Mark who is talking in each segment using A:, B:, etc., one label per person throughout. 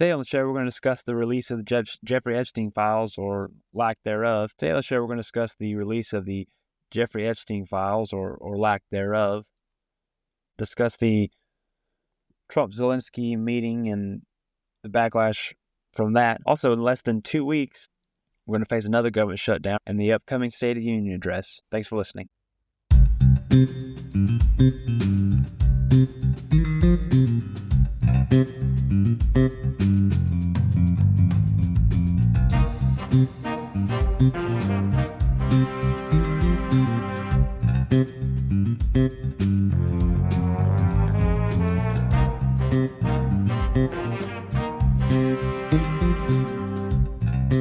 A: Today on the show, we're going to discuss the release of the Jeffrey Epstein files, or lack thereof. Today on the show, we're going to discuss the release of the Jeffrey Epstein files, or lack thereof. Discuss the Trump-Zelensky meeting and the backlash from that. Also, in less than 2 weeks, we're going to face another government shutdown and the upcoming State of the Union address. Thanks for listening.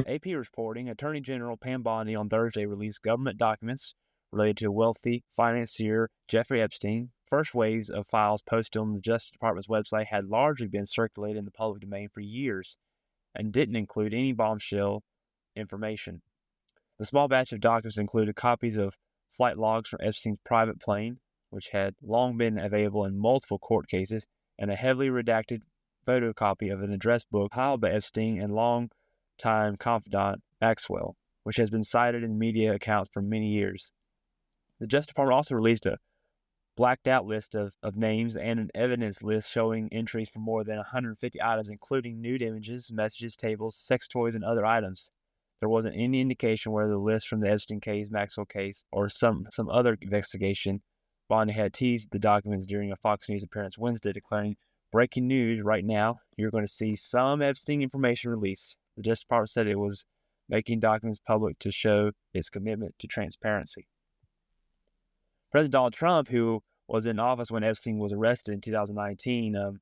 A: AP reporting, Attorney General Pam Bondi on Thursday released government documents related to wealthy financier Jeffrey Epstein. First waves of files posted on the Justice Department's website had largely been circulated in the public domain for years and didn't include any bombshell information. The small batch of documents included copies of flight logs from Epstein's private plane, which had long been available in multiple court cases, and a heavily redacted photocopy of an address book filed by Epstein and long-time confidant Maxwell, which has been cited in media accounts for many years. The Justice Department also released a blacked-out list of names and an evidence list showing entries for more than 150 items, including nude images, messages, tables, sex toys, and other items. There wasn't any indication whether the list from the Epstein case, Maxwell case, or some other investigation. Bondi had teased the documents during a Fox News appearance Wednesday, declaring, "Breaking news right now, you're going to see some Epstein information released." The Justice Department said it was making documents public to show its commitment to transparency. President Donald Trump, who was in office when Epstein was arrested in 2019,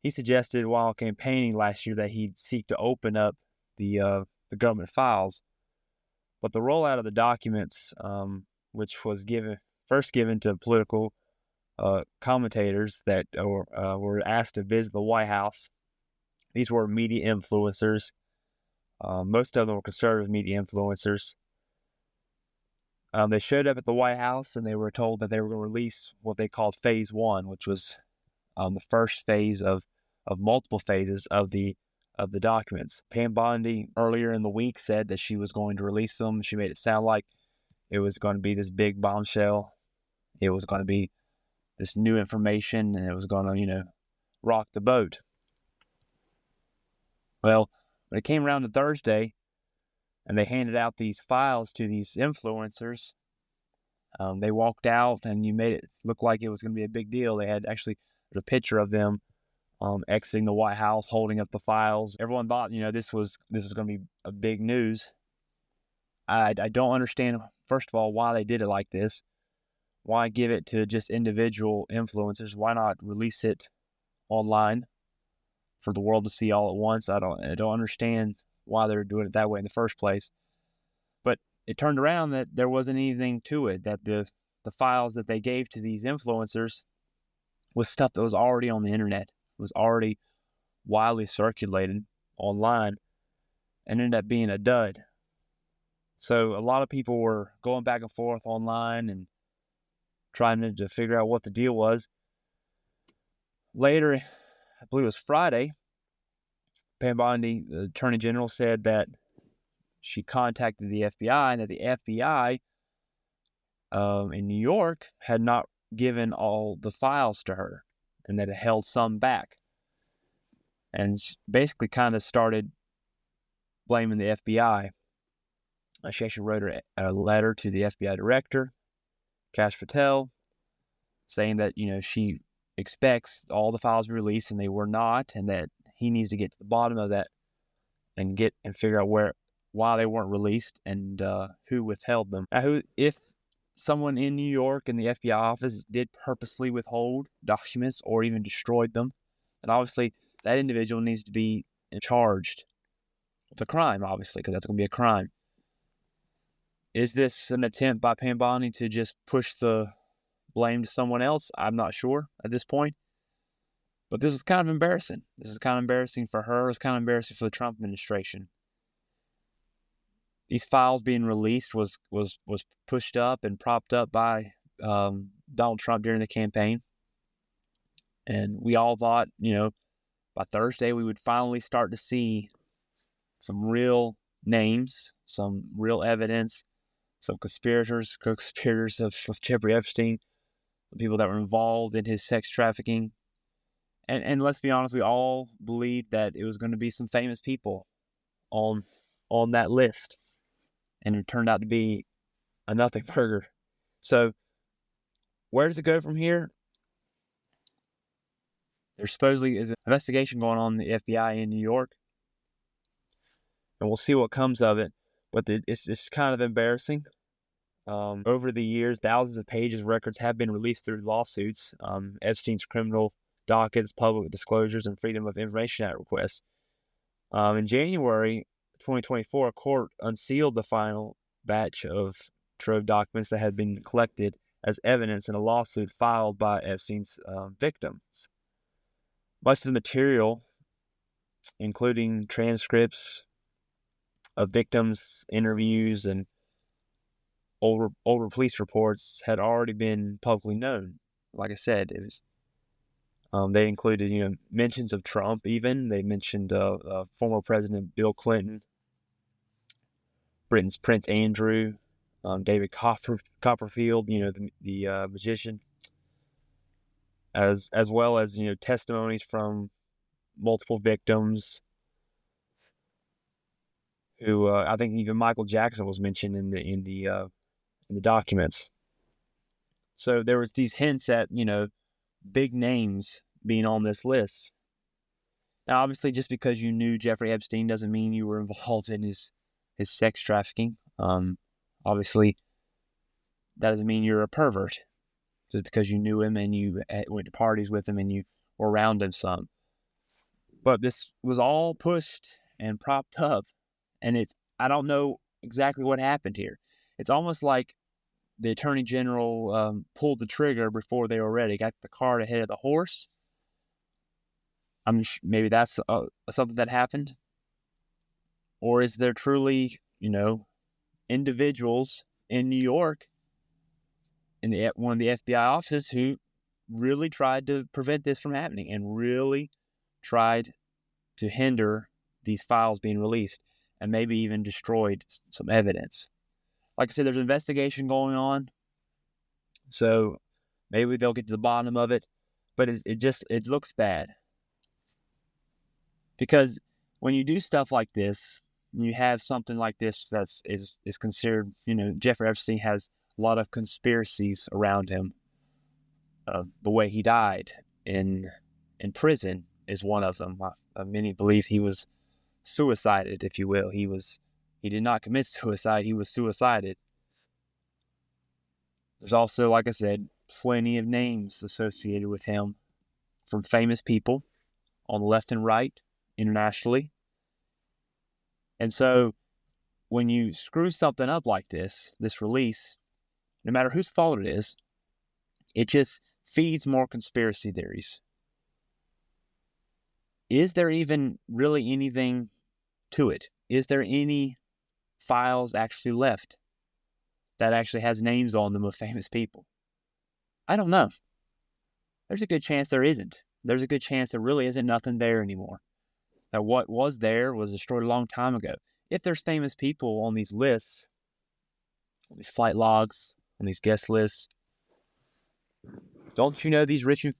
A: he suggested while campaigning last year that he'd seek to open up the government files. But the rollout of the documents, which was first given to political commentators that were asked to visit the White House. These were media influencers. Most of them were conservative media influencers. They showed up at the White House and they were told that they were going to release what they called Phase 1, which was the first phase of multiple phases of the documents. Pam Bondi earlier in the week said that she was going to release them. She made it sound like it was going to be this big bombshell. It was going to be this new information and it was going to, rock the boat. Well, when it came around to Thursday and they handed out these files to these influencers, they walked out and you made it look like it was going to be a big deal. There's a picture of them exiting the White House, holding up the files. Everyone thought, this was going to be a big news. I don't understand, first of all, why they did it like this. Why give it to just individual influencers? Why not release it online for the world to see all at once? I don't understand why they're doing it that way in the first place. But it turned around that there wasn't anything to it, that the files that they gave to these influencers was stuff that was already on the internet, was already widely circulated online, and ended up being a dud. So a lot of people were going back and forth online and trying to figure out what the deal was. Later, I believe it was Friday, Pam Bondi, the Attorney General, said that she contacted the FBI and that the FBI in New York had not given all the files to her and that it held some back. And she basically kind of started blaming the FBI. She actually wrote a letter to the FBI director, Kash Patel, saying that, she expects all the files to be released and they were not, and that he needs to get to the bottom of that and figure out why they weren't released and who withheld them. Now, if someone in New York in the FBI office did purposely withhold documents or even destroyed them, then obviously that individual needs to be charged with a crime, obviously, because that's going to be a crime. Is this an attempt by Pam Bondi to just push the blame to someone else? I'm not sure at this point. But this was kind of embarrassing. This is kind of embarrassing for her. It was kind of embarrassing for the Trump administration. These files being released was pushed up and propped up by Donald Trump during the campaign. And we all thought, by Thursday we would finally start to see some real names, some real evidence, some conspirators of Jeffrey Epstein, the people that were involved in his sex trafficking. And let's be honest, we all believed that it was going to be some famous people on that list. And it turned out to be a nothing burger. So where does it go from here? There supposedly is an investigation going on in the FBI in New York, and we'll see what comes of it. But it's kind of embarrassing. Over the years, thousands of pages of records have been released through lawsuits, Epstein's criminal dockets, public disclosures, and Freedom of Information Act requests. In January 2024, a court unsealed the final batch of trove documents that had been collected as evidence in a lawsuit filed by Epstein's victims. Much of the material, including transcripts of victims' interviews and older police reports, had already been publicly known. Like I said, it was they included mentions of Trump. Even they mentioned former President Bill Clinton, Britain's Prince Andrew, David Copperfield, the magician, as well as testimonies from multiple victims. Who I think even Michael Jackson was mentioned in the documents. So there was these hints at big names being on this list. Now, obviously, just because you knew Jeffrey Epstein doesn't mean you were involved in his sex trafficking. Obviously, that doesn't mean you're a pervert. Just because you knew him and you went to parties with him and you were around him some. But this was all pushed and propped up, and I don't know exactly what happened here. It's almost like the Attorney General pulled the trigger before they were ready, got the cart ahead of the horse. Maybe that's something that happened. Or is there truly, individuals in New York in one of the FBI offices who really tried to prevent this from happening and really tried to hinder these files being released and maybe even destroyed some evidence? Like I said, there's an investigation going on, so maybe they'll get to the bottom of it, but it looks bad. Because when you do stuff like this, you have something like this that is considered, Jeffrey Epstein has a lot of conspiracies around him. The way he died in prison is one of them. Many believe he was suicided, if you will. He did not commit suicide. He was suicided. There's also, like I said, plenty of names associated with him from famous people on the left and right, internationally. And so when you screw something up like this release, no matter whose fault it is, it just feeds more conspiracy theories. Is there even really anything to it? Is there any files actually left that actually has names on them of famous people? I don't know. There's a good chance there isn't. There's a good chance there really isn't nothing there anymore. That what was there was destroyed a long time ago. If there's famous people on these lists, on these flight logs, on these guest lists, don't you know these rich and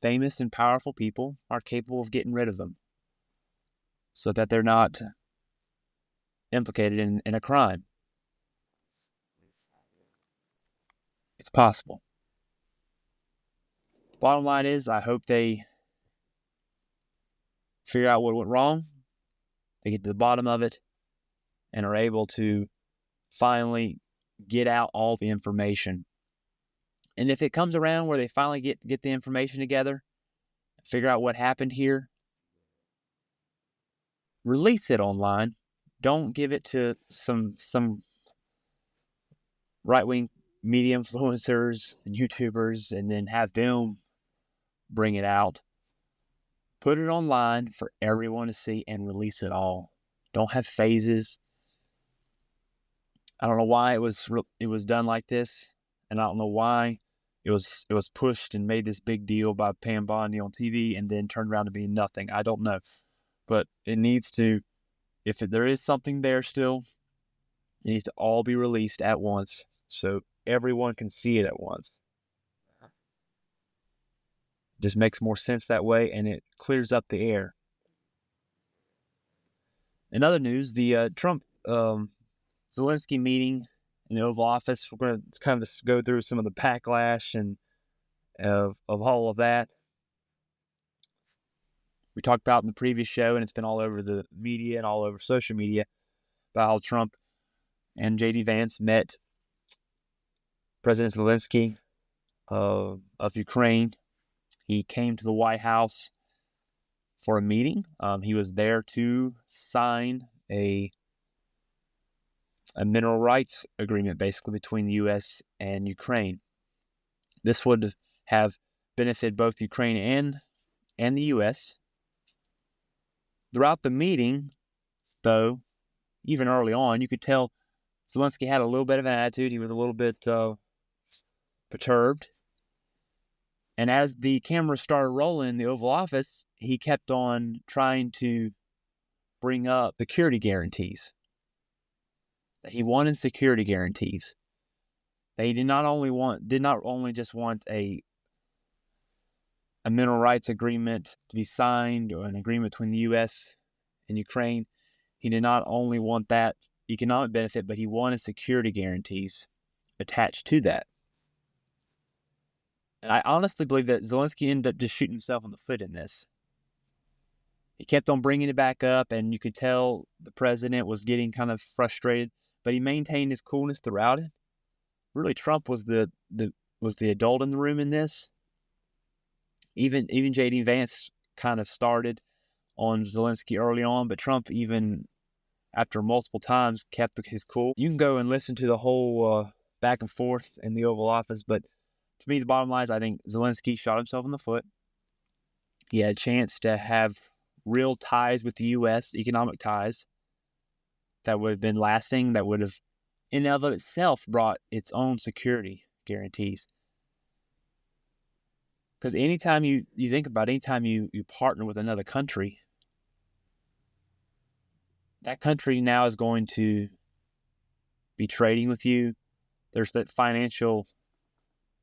A: famous and powerful people are capable of getting rid of them so that they're not implicated in a crime? It's possible. Bottom line is, I hope they figure out what went wrong, they get to the bottom of it, and are able to finally get out all the information. And if it comes around where they finally get the information together, figure out what happened here, release it online. Don't give it to some right-wing media influencers and YouTubers and then have them bring it out. Put it online for everyone to see and release it all. Don't have phases. I don't know why it was done like this, and I don't know why it was pushed and made this big deal by Pam Bondi on TV and then turned around to be nothing. I don't know. But it needs to, if there is something there still, it needs to all be released at once so everyone can see it at once. Just makes more sense that way, and it clears up the air. In other news, the Trump Zelensky meeting in the Oval Office, we're going to kind of go through some of the backlash and of all of that. We talked about in the previous show, and it's been all over the media and all over social media, about how Trump and J.D. Vance met President Zelensky of Ukraine. He came to the White House for a meeting. He was there to sign a mineral rights agreement, basically, between the U.S. and Ukraine. This would have benefited both Ukraine and the U.S. Throughout the meeting, though, even early on, you could tell Zelensky had a little bit of an attitude. He was a little bit perturbed. And as the camera started rolling in the Oval Office, he kept on trying to bring up security guarantees. He wanted security guarantees. They did not only just want a mineral rights agreement to be signed or an agreement between the U.S. and Ukraine. He did not only want that economic benefit, but he wanted security guarantees attached to that. And I honestly believe that Zelensky ended up just shooting himself in the foot in this. He kept on bringing it back up, and you could tell the president was getting kind of frustrated, but he maintained his coolness throughout it. Really, Trump was the adult in the room in this. Even J.D. Vance kind of started on Zelensky early on, but Trump, even after multiple times, kept his cool. You can go and listen to the whole back and forth in the Oval Office, but to me, the bottom line is I think Zelensky shot himself in the foot. He had a chance to have real ties with the U.S., economic ties, that would have been lasting, that would have, in and of itself, brought its own security guarantees. Because anytime you think about it, anytime you partner with another country, that country now is going to be trading with you. There's that financial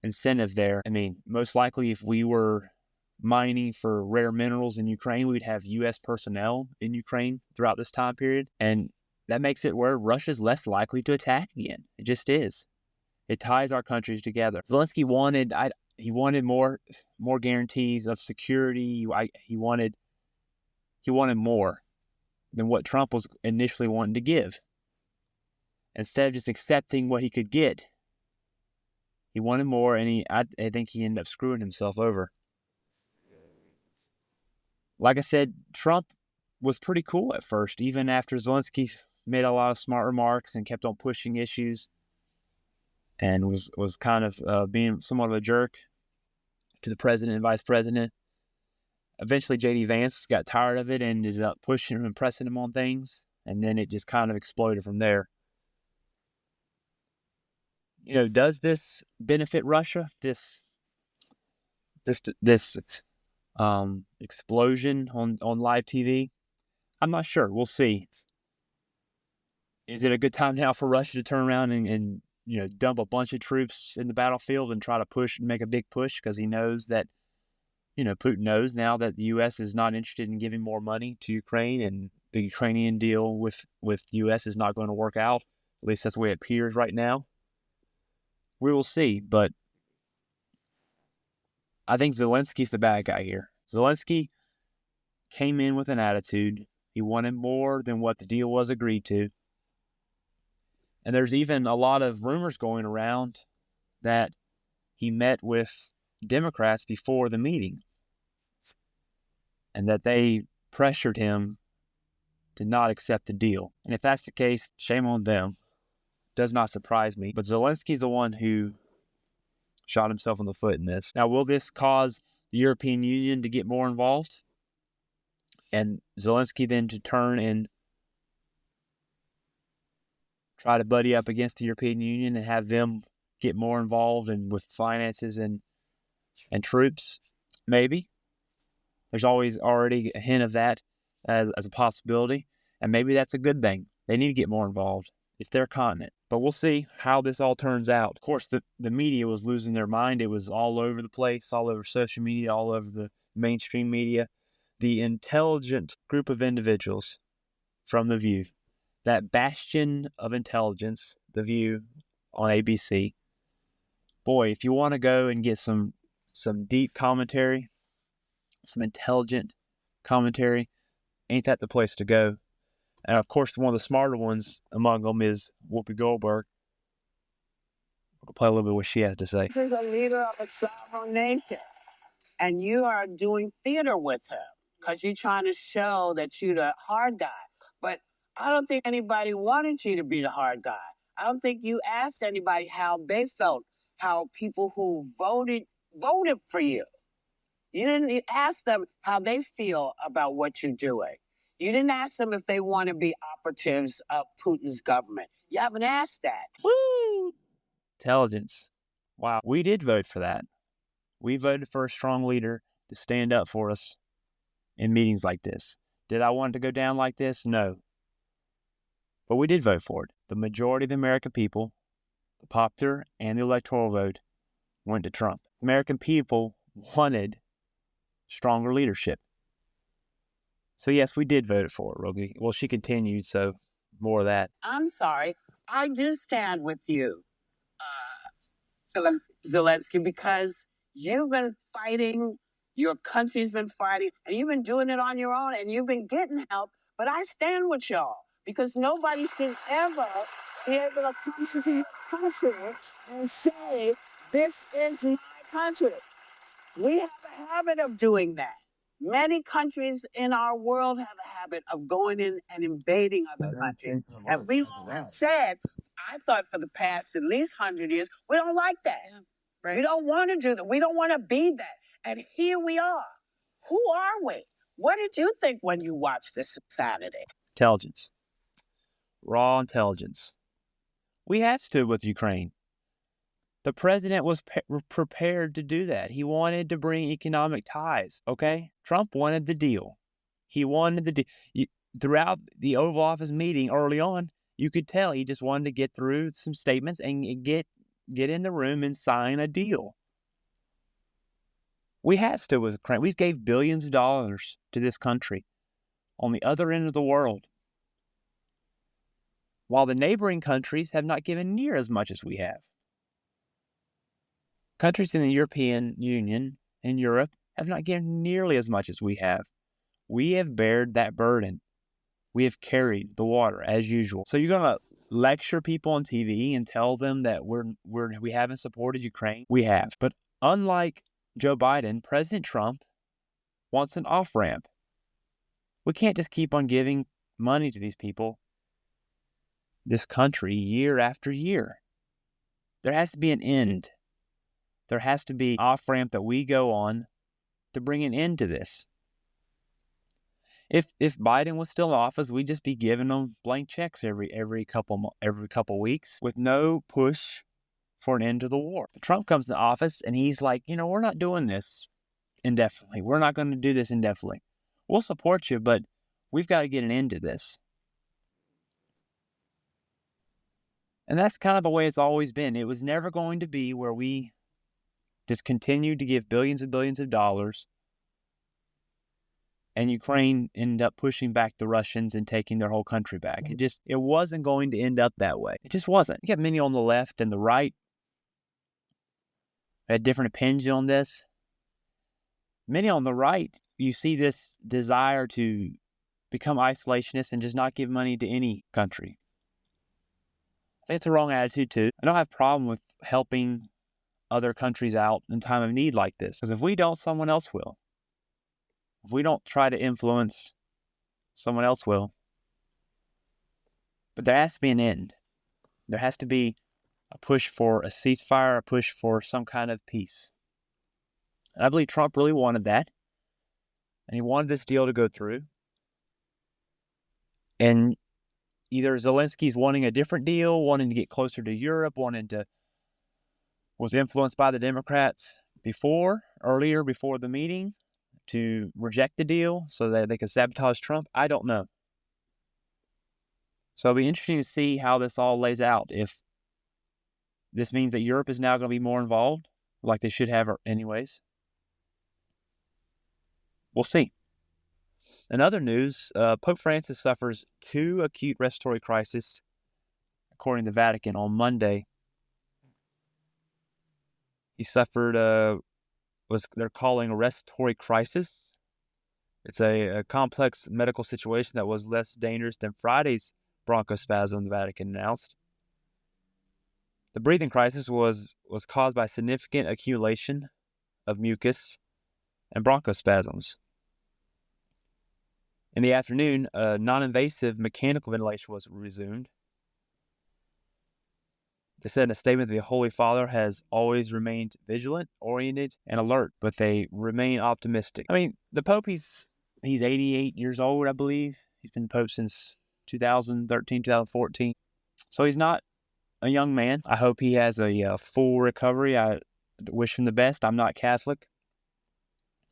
A: incentive there. I mean, most likely if we were mining for rare minerals in Ukraine, we'd have U.S. personnel in Ukraine throughout this time period. And that makes it where Russia's less likely to attack again. It just is. It ties our countries together. Zelensky wanted more guarantees of security. He wanted more than what Trump was initially wanting to give. Instead of just accepting what he could get, he wanted more, and I think he ended up screwing himself over. Like I said, Trump was pretty cool at first, even after Zelensky made a lot of smart remarks and kept on pushing issues and was kind of being somewhat of a jerk to the president and vice president. Eventually, J.D. Vance got tired of it and ended up pushing him and pressing him on things, and then it just kind of exploded from there. Does this benefit Russia? This explosion on live TV? I'm not sure. We'll see. Is it a good time now for Russia to turn around and dump a bunch of troops in the battlefield and try to make a big push, because he knows that Putin knows now that the U.S. is not interested in giving more money to Ukraine, and the Ukrainian deal with the U.S. is not going to work out. At least that's the way it appears right now. We will see, but I think Zelensky's the bad guy here. Zelensky came in with an attitude. He wanted more than what the deal was agreed to. And there's even a lot of rumors going around that he met with Democrats before the meeting and that they pressured him to not accept the deal. And if that's the case, shame on them. Does not surprise me. But Zelensky's the one who shot himself in the foot in this. Now, will this cause the European Union to get more involved? And Zelensky then to turn and try to buddy up against the European Union and have them get more involved with finances and troops? Maybe. There's always already a hint of that as a possibility, and maybe that's a good thing. They need to get more involved. It's their continent. But we'll see how this all turns out. Of course, the media was losing their mind. It was all over the place, all over social media, all over the mainstream media. The intelligent group of individuals from The View, that bastion of intelligence, The View on ABC. Boy, if you want to go and get some deep commentary, some intelligent commentary, ain't that the place to go? And of course, one of the smarter ones among them is Whoopi Goldberg. We'll play a little bit of what she has to say.
B: This is a leader of a sovereign nation, and you are doing theater with her because you're trying to show that you're the hard guy. But I don't think anybody wanted you to be the hard guy. I don't think you asked anybody how they felt, how people who voted for you. You didn't ask them how they feel about what you're doing. You didn't ask them if they want to be operatives of Putin's government. You haven't asked that.
A: Woo! Intelligence. Wow. We did vote for that. We voted for a strong leader to stand up for us in meetings like this. Did I want it to go down like this? No. But we did vote for it. The majority of the American people, the popular and the electoral vote, went to Trump. American people wanted stronger leadership. So yes, we did vote for it, Rogie. Well, she continued, so more of that.
B: I'm sorry. I do stand with you, Zelensky, because you've been fighting, your country's been fighting, and you've been doing it on your own, and you've been getting help. But I stand with y'all because nobody should ever be able to come to your country and say, this is my country. We have a habit of doing that. Many countries in our world have a habit of going in and invading other countries. And we've said, I thought for the past at least 100 years, we don't like that. Yeah, right. We don't want to do that. We don't want to be that. And here we are. Who are we? What did you think when you watched this Saturday?
A: Intelligence. Raw intelligence. We have to with Ukraine. The president was prepared to do that. He wanted to bring economic ties, okay? Trump wanted the deal. He wanted the deal. Throughout the Oval Office meeting early on, you could tell he just wanted to get through some statements and get in the room and sign a deal. We have to with Ukraine. We gave billions of dollars to this country on the other end of the world, while the neighboring countries have not given near as much as we have. Countries in the European Union and Europe have not given nearly as much as we have. We have bared that burden. We have carried the water as usual. So you're going to lecture people on TV and tell them that we haven't supported Ukraine? We have. But unlike Joe Biden, President Trump wants an off-ramp. We can't just keep on giving money to these people, this country, year after year. There has to be an end. There has to be an off-ramp that we go on to bring an end to this. If Biden was still in office, we'd just be giving them blank checks every couple weeks with no push for an end to the war. But Trump comes to office and he's like, we're not doing this indefinitely. We're not going to do this indefinitely. We'll support you, but we've got to get an end to this. And that's kind of the way it's always been. It was never going to be where we just continued to give billions and billions of dollars and Ukraine ended up pushing back the Russians and taking their whole country back. It wasn't going to end up that way. It just wasn't. You got many on the left and the right had different opinions on this. Many on the right, you see this desire to become isolationist and just not give money to any country. I think it's the wrong attitude too. I don't have a problem with helping other countries out in time of need like this. Because if we don't, someone else will. If we don't try to influence, someone else will. But there has to be an end. There has to be a push for a ceasefire, a push for some kind of peace. And I believe Trump really wanted that. And he wanted this deal to go through. And either Zelensky's wanting a different deal, wanting to get closer to Europe, wanting to was influenced by the Democrats earlier before the meeting to reject the deal so that they could sabotage Trump? I don't know. So it'll be interesting to see how this all lays out. If this means that Europe is now going to be more involved, like they should have anyways. We'll see. In other news, Pope Francis suffers 2 acute respiratory crises, according to the Vatican, on Monday. He suffered what they're calling a respiratory crisis. It's a complex medical situation that was less dangerous than Friday's bronchospasm, the Vatican announced. The breathing crisis was caused by significant accumulation of mucus and bronchospasms. In the afternoon, non-invasive mechanical ventilation was resumed. They said in a statement that the Holy Father has always remained vigilant, oriented, and alert, but they remain optimistic. I mean, the Pope, he's 88 years old, I believe. He's been Pope since 2013, 2014. So he's not a young man. I hope he has a full recovery. I wish him the best. I'm not Catholic,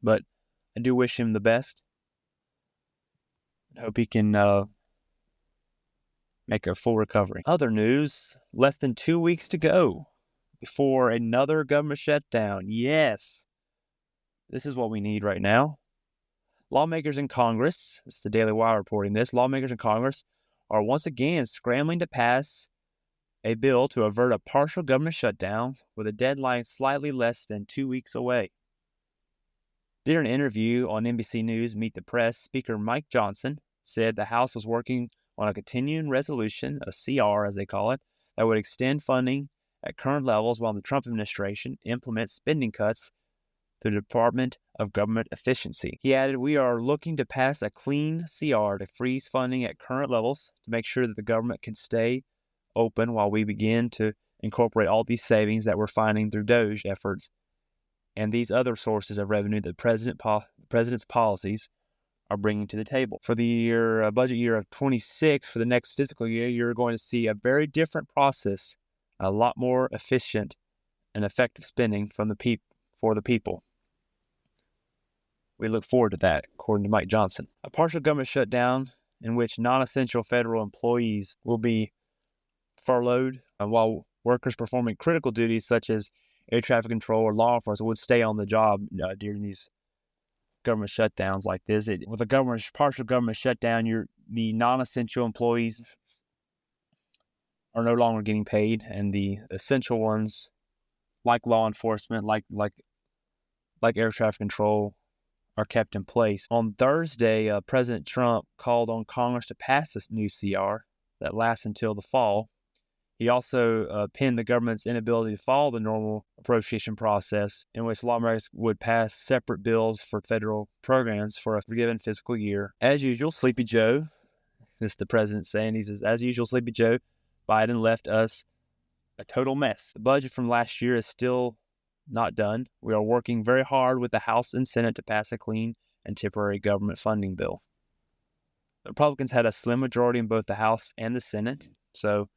A: but I do wish him the best. I hope he can make a full recovery. Other news, less than 2 weeks to go before another government shutdown. Yes, this is what we need right now. Lawmakers in Congress, this is the Daily Wire reporting this, lawmakers in Congress are once again scrambling to pass a bill to avert a partial government shutdown with a deadline slightly less than 2 weeks away. During an interview on NBC News Meet the Press, Speaker Mike Johnson said the House was working on a continuing resolution, a CR as they call it, that would extend funding at current levels while the Trump administration implements spending cuts to the Department of Government Efficiency. He added, "We are looking to pass a clean CR to freeze funding at current levels to make sure that the government can stay open while we begin to incorporate all these savings that we're finding through DOGE efforts and these other sources of revenue that the president's policies are bringing to the table." For the budget year of 26, for the next fiscal year, you're going to see a very different process, a lot more efficient and effective spending from for the people. We look forward to that, according to Mike Johnson. A partial government shutdown in which non-essential federal employees will be furloughed, while workers performing critical duties such as air traffic control or law enforcement would stay on the job during these government shutdowns like this. With a partial government shutdown, the non-essential employees are no longer getting paid, and the essential ones, like law enforcement, like air traffic control, are kept in place. On Thursday, President Trump called on Congress to pass this new CR that lasts until the fall. He also pinned the government's inability to follow the normal appropriation process in which lawmakers would pass separate bills for federal programs for a given fiscal year. As usual, Sleepy Joe, this is the president saying, he says, "As usual, Sleepy Joe, Biden left us a total mess. The budget from last year is still not done. We are working very hard with the House and Senate to pass a clean and temporary government funding bill." The Republicans had a slim majority in both the House and the Senate, so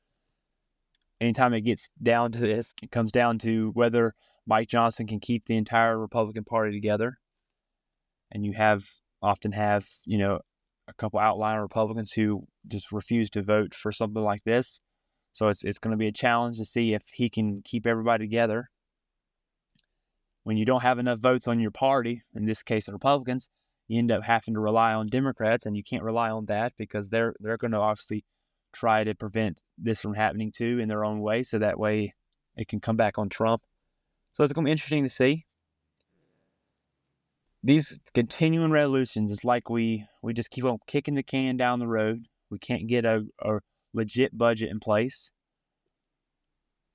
A: anytime it gets down to this, it comes down to whether Mike Johnson can keep the entire Republican Party together. And you often have a couple outlier Republicans who just refuse to vote for something like this. So it's going to be a challenge to see if he can keep everybody together. When you don't have enough votes on your party, in this case the Republicans, you end up having to rely on Democrats, and you can't rely on that because they're going to obviously try to prevent this from happening too in their own way, so that way it can come back on Trump. So it's going to be interesting to see. These continuing resolutions, it's like we just keep on kicking the can down the road. We can't get a legit budget in place.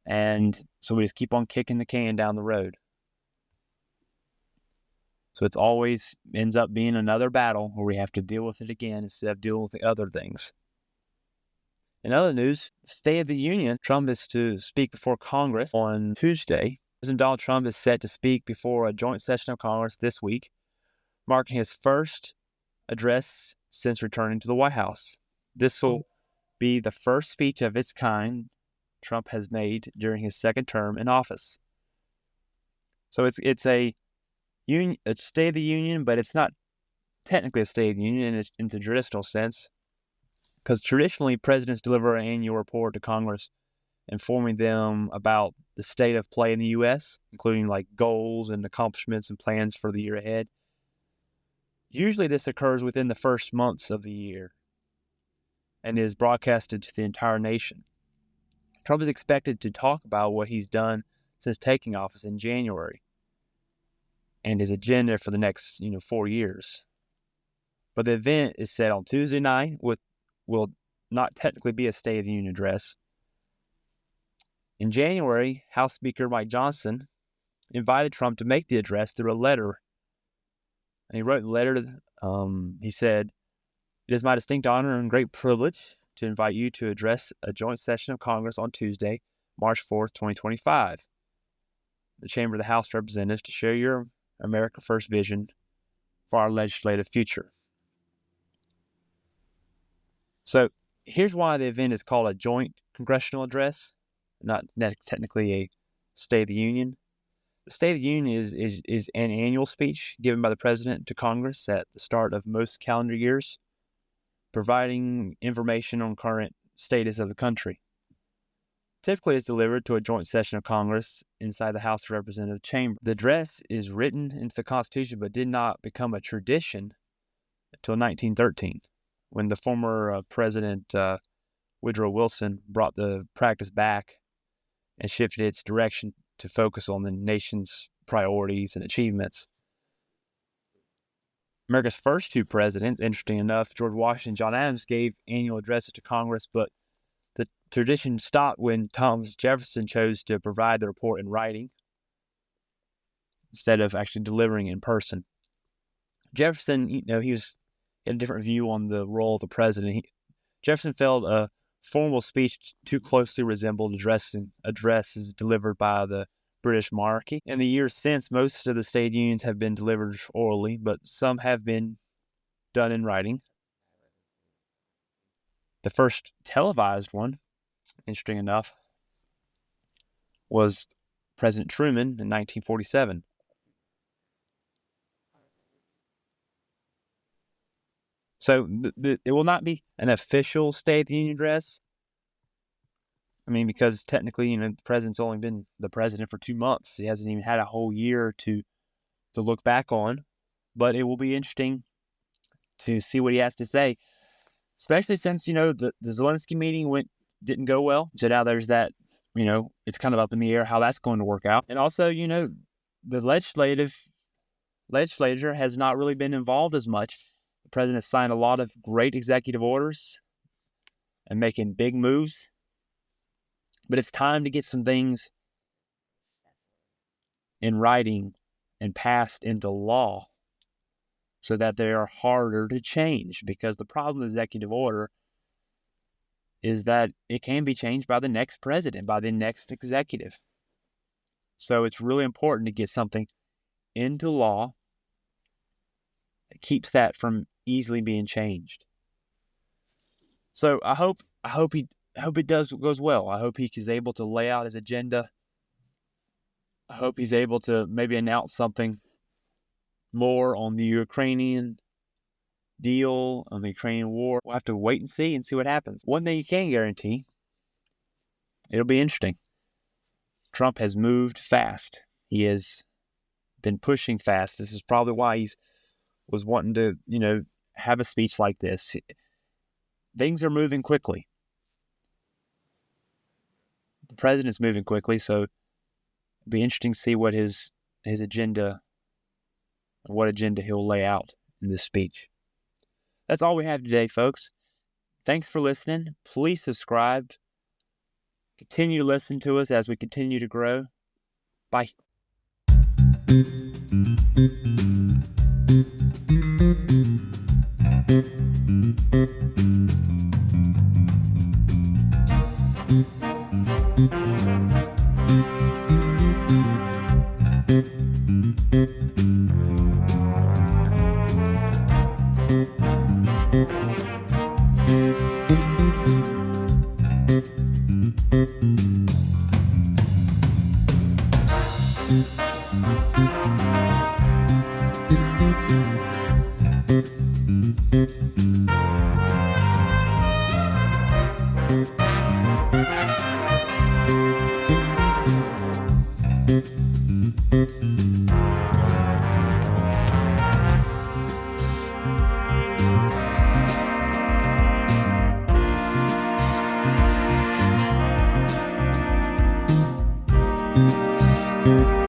A: And so we just keep on kicking the can down the road. So it always ends up being another battle where we have to deal with it again instead of dealing with the other things. In other news, State of the Union, Trump is to speak before Congress on Tuesday. President Donald Trump is set to speak before a joint session of Congress this week, marking his first address since returning to the White House. This will be the first speech of its kind Trump has made during his second term in office. So it's a State of the Union, but it's not technically a State of the Union in the traditional sense, because traditionally presidents deliver an annual report to Congress informing them about the state of play in the U.S., including like goals and accomplishments and plans for the year ahead. Usually this occurs within the first months of the year and is broadcasted to the entire nation. Trump is expected to talk about what he's done since taking office in January and his agenda for the next 4 years. But the event is set on Tuesday night, will not technically be a State of the Union address. In January, House Speaker Mike Johnson invited Trump to make the address through a letter. And he wrote in the letter, he said, "It is my distinct honor and great privilege to invite you to address a joint session of Congress on Tuesday, March 4th, 2025, the Chamber of the House of Representatives, to share your America First vision for our legislative future." So here's why the event is called a joint congressional address, not technically a State of the Union. The State of the Union is an annual speech given by the president to Congress at the start of most calendar years, providing information on current status of the country. Typically, it's delivered to a joint session of Congress inside the House of Representatives chamber. The address is written into the Constitution but did not become a tradition until 1913, when the former President Woodrow Wilson brought the practice back and shifted its direction to focus on the nation's priorities and achievements. America's first two presidents, interesting enough, George Washington and John Adams, gave annual addresses to Congress, but the tradition stopped when Thomas Jefferson chose to provide the report in writing instead of actually delivering in person. Jefferson, he had a different view on the role of the president. Jefferson felt a formal speech too closely resembled addresses delivered by the British monarchy. In the years since, most of the State Unions have been delivered orally, but some have been done in writing. The first televised one, interesting enough, was President Truman in 1947. So it will not be an official State of the Union address. I mean, because technically, the president's only been the president for 2 months. He hasn't even had a whole year to look back on. But it will be interesting to see what he has to say, especially since, the Zelensky meeting didn't go well. So now there's that, it's kind of up in the air how that's going to work out. And also, the legislature has not really been involved as much. The president has signed a lot of great executive orders and making big moves. But it's time to get some things in writing and passed into law so that they are harder to change. Because the problem with executive order is that it can be changed by the next president, by the next executive. So it's really important to get something into law that keeps that from easily being changed. So I hope it goes well. I hope he is able to lay out his agenda. I hope he's able to maybe announce something more on the Ukrainian deal, on the Ukrainian war. We'll have to wait and see what happens. One thing you can guarantee, it'll be interesting. Trump has moved fast. He has been pushing fast. This is probably why he was wanting to, have a speech like this. Things are moving quickly. The president's moving quickly, so it'll be interesting to see what his agenda, what agenda he'll lay out in this speech. That's all we have today, folks. Thanks for listening. Please subscribe. Continue to listen to us as we continue to grow. Bye.